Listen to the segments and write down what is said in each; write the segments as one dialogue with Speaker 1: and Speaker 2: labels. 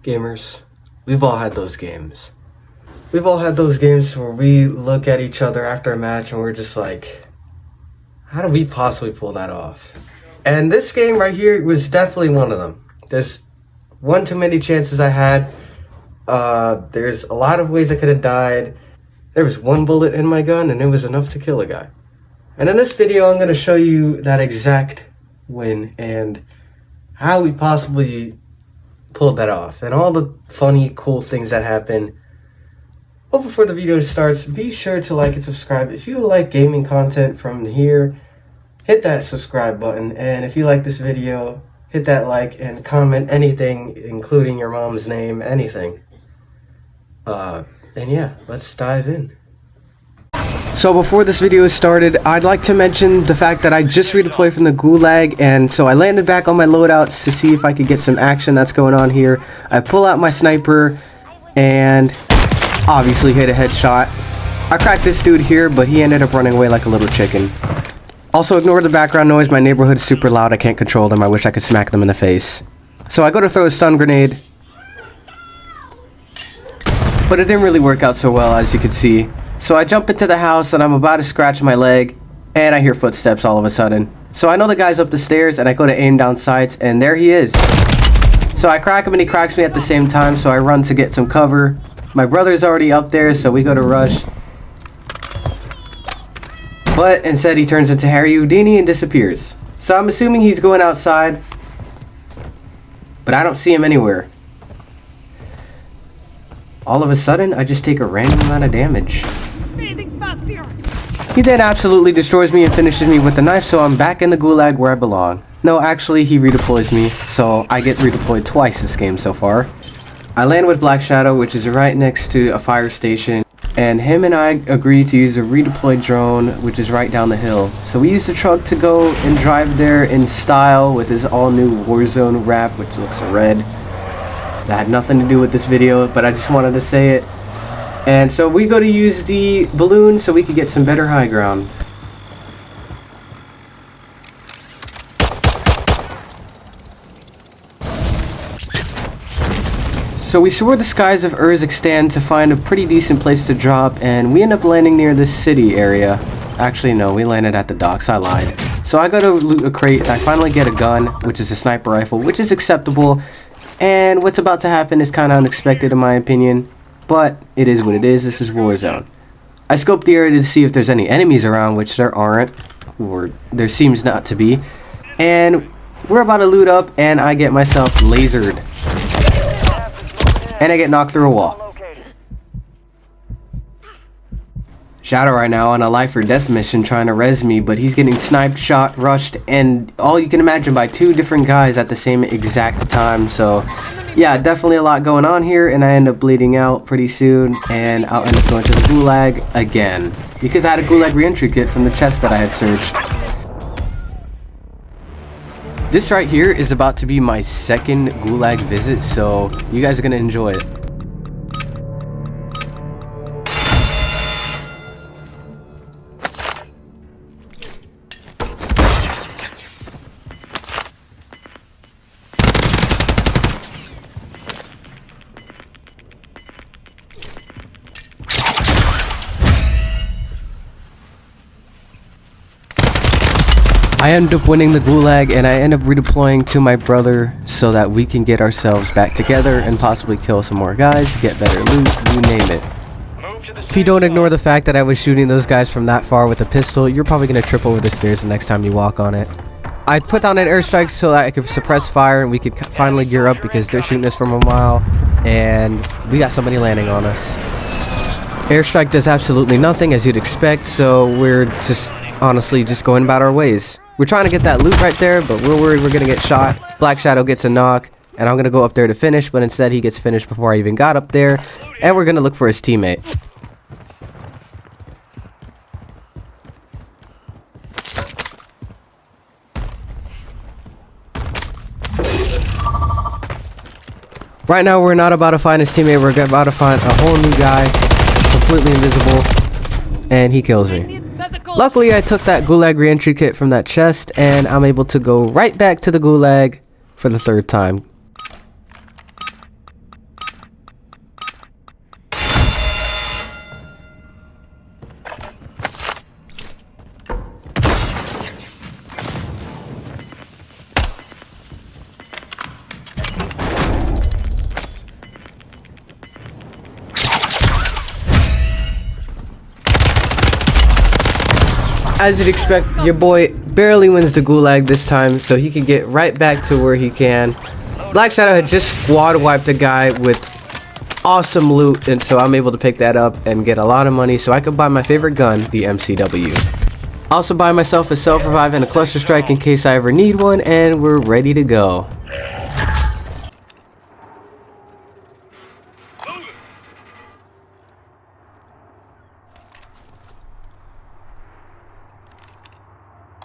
Speaker 1: Gamers, we've all had those games. We've all had those games where we look at each other after a match and we're just like, how do we possibly pull that off? And this game right here was definitely one of them. There's one too many chances I had. There's a lot of ways I could have died. There was one bullet in my gun and it was enough to kill a guy. And in this video, I'm going to show you that exact win and how we possibly pulled that off and all the funny, cool things that happened. But before the video starts, be sure to like and subscribe. If you like gaming content from here, hit that subscribe button. And if you like this video, hit that like and comment anything, including your mom's name, anything. And yeah, let's dive in. So before this video started, I'd like to mention the fact that I just redeployed from the gulag, and so I landed back on my loadouts to see if I could get some action that's going on here. I pull out my sniper and obviously hit a headshot. I cracked this dude here, but he ended up running away like a little chicken. Also, ignore the background noise. My neighborhood's super loud. I can't control them. I wish I could smack them in the face. So I go to throw a stun grenade, but it didn't really work out so well, as you can see. So I jump into the house and I'm about to scratch my leg and I hear footsteps all of a sudden. So I know the guy's up the stairs and I go to aim down sights and there he is. So I crack him and he cracks me at the same time, so I run to get some cover. My brother's already up there, so we go to rush. But instead he turns into Harry Houdini and disappears. So I'm assuming he's going outside, but I don't see him anywhere. All of a sudden, I just take a random amount of damage. He then absolutely destroys me and finishes me with the knife, so I'm back in the gulag where I belong. No, actually, he redeploys me, so I get redeployed twice this game so far. I land with Black Shadow, which is right next to a fire station, and him and I agree to use a redeployed drone, which is right down the hill. So we used the truck to go and drive there in style with his all-new Warzone wrap, which looks red. That had nothing to do with this video, but I just wanted to say it. And so we go to use the balloon so we could get some better high ground. So we soar the skies of Urzikstan to find a pretty decent place to drop, and we end up landing near this city area. Actually, no, we landed at the docks. I lied. So I go to loot a crate, and I finally get a gun, which is a sniper rifle, which is acceptable. And what's about to happen is kind of unexpected in my opinion, but it is what it is. This is Warzone. I scope the area to see if there's any enemies around, which there aren't, or there seems not to be. And we're about to loot up, and I get myself lasered. And I get knocked through a wall. Shadow right now on a life or death mission trying to res me, but he's getting sniped, shot, rushed, and all you can imagine by two different guys at the same exact time. So yeah, definitely a lot going on here, and I end up bleeding out pretty soon, and I'll end up going to the gulag again because I had a gulag reentry kit from the chest that I had searched. This right here is about to be my second gulag visit, so you guys are gonna enjoy it. I end up winning the gulag, and I end up redeploying to my brother so that we can get ourselves back together and possibly kill some more guys, get better loot, you name it. If you don't ignore the fact that I was shooting those guys from that far with a pistol, you're probably going to trip over the stairs the next time you walk on it. I put down an airstrike so that I could suppress fire and we could finally gear up because they're shooting us from a mile, and we got somebody landing on us. Airstrike does absolutely nothing, as you'd expect, so we're just honestly just going about our ways. We're trying to get that loot right there, but we're worried we're going to get shot. Black Shadow gets a knock, and I'm going to go up there to finish, but instead he gets finished before I even got up there, and we're going to look for his teammate. Right now we're not about to find his teammate, we're about to find a whole new guy, completely invisible, and he kills me. Luckily, I took that gulag reentry kit from that chest, and I'm able to go right back to the gulag for the third time. as you'd expect, your boy barely wins the gulag this time, so he can get right back to where he can. Black Shadow had just squad wiped a guy with awesome loot, and so I'm able to pick that up and get a lot of money so I could buy my favorite gun, the MCW. Also buy myself a self-revive and a cluster strike in case I ever need one, and we're ready to go.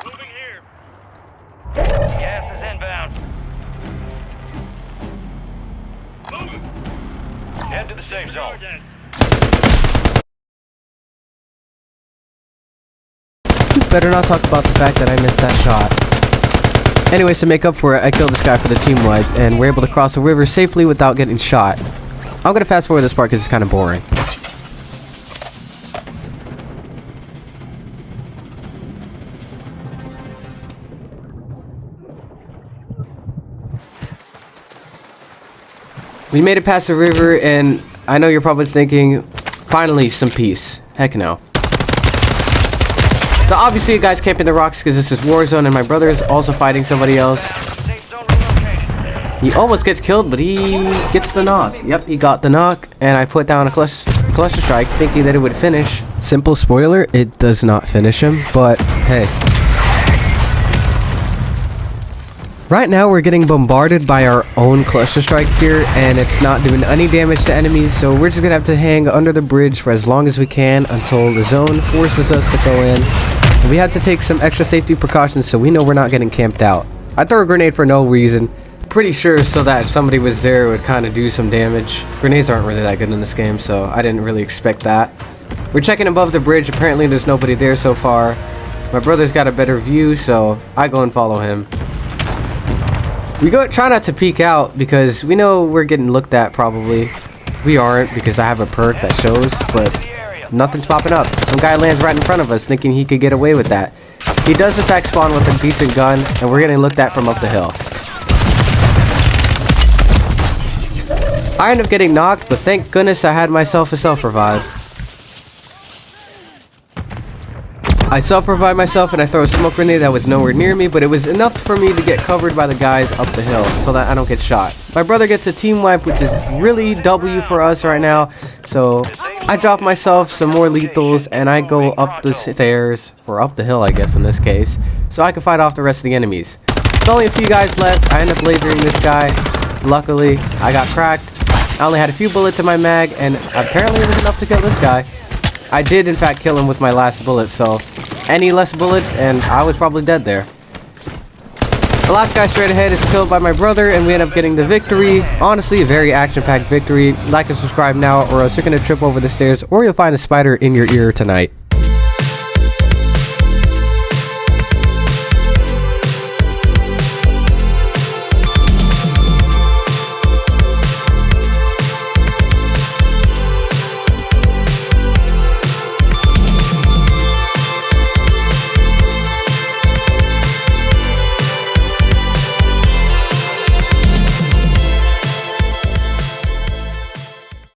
Speaker 2: Moving here. Gas is inbound. Moving. Head to the safe zone.
Speaker 1: Better not talk about the fact that I missed that shot. Anyways, to make up for it, I killed this guy for the team wipe, and we're able to cross the river safely without getting shot. I'm gonna fast forward this part because it's kind of boring. We made it past the river, and I know you're probably thinking, finally some peace. Heck no. So obviously you guys camping the rocks because this is Warzone, and my brother is also fighting somebody else. He almost gets killed, but he gets the knock. Yep, he got the knock, and I put down a cluster strike thinking that it would finish. Simple spoiler, it does not finish him, but hey. Right now we're getting bombarded by our own cluster strike here, and it's not doing any damage to enemies, so we're just gonna have to hang under the bridge for as long as we can until the zone forces us to go in. And we have to take some extra safety precautions so we know we're not getting camped out. I throw a grenade for no reason. Pretty sure so that if somebody was there it would kind of do some damage. Grenades aren't really that good in this game, so I didn't really expect that. We're checking above the bridge. Apparently there's nobody there so far. My brother's got a better view, so I go and follow him. We try not to peek out because we know we're getting looked at probably. We aren't because I have a perk that shows, but nothing's popping up. Some guy lands right in front of us thinking he could get away with that. He does in fact spawn with a decent gun, and we're getting looked at from up the hill. I end up getting knocked, but thank goodness I had myself a self-revive. I self-revive myself and I throw a smoke grenade that was nowhere near me, but it was enough for me to get covered by the guys up the hill so that I don't get shot. My brother gets a team wipe, which is really W for us right now, so I drop myself some more lethals and I go up the stairs, or up the hill I guess in this case, so I can fight off the rest of the enemies. There's only a few guys left. I end up lasering this guy. Luckily, I got cracked. I only had a few bullets in my mag, and apparently it was enough to kill this guy. I did in fact kill him with my last bullet, so any less bullets and I was probably dead there. The last guy straight ahead is killed by my brother, and we end up getting the victory. Honestly, a very action-packed victory. Like and subscribe now, or else you're gonna trip over the stairs, or you'll find a spider in your ear tonight.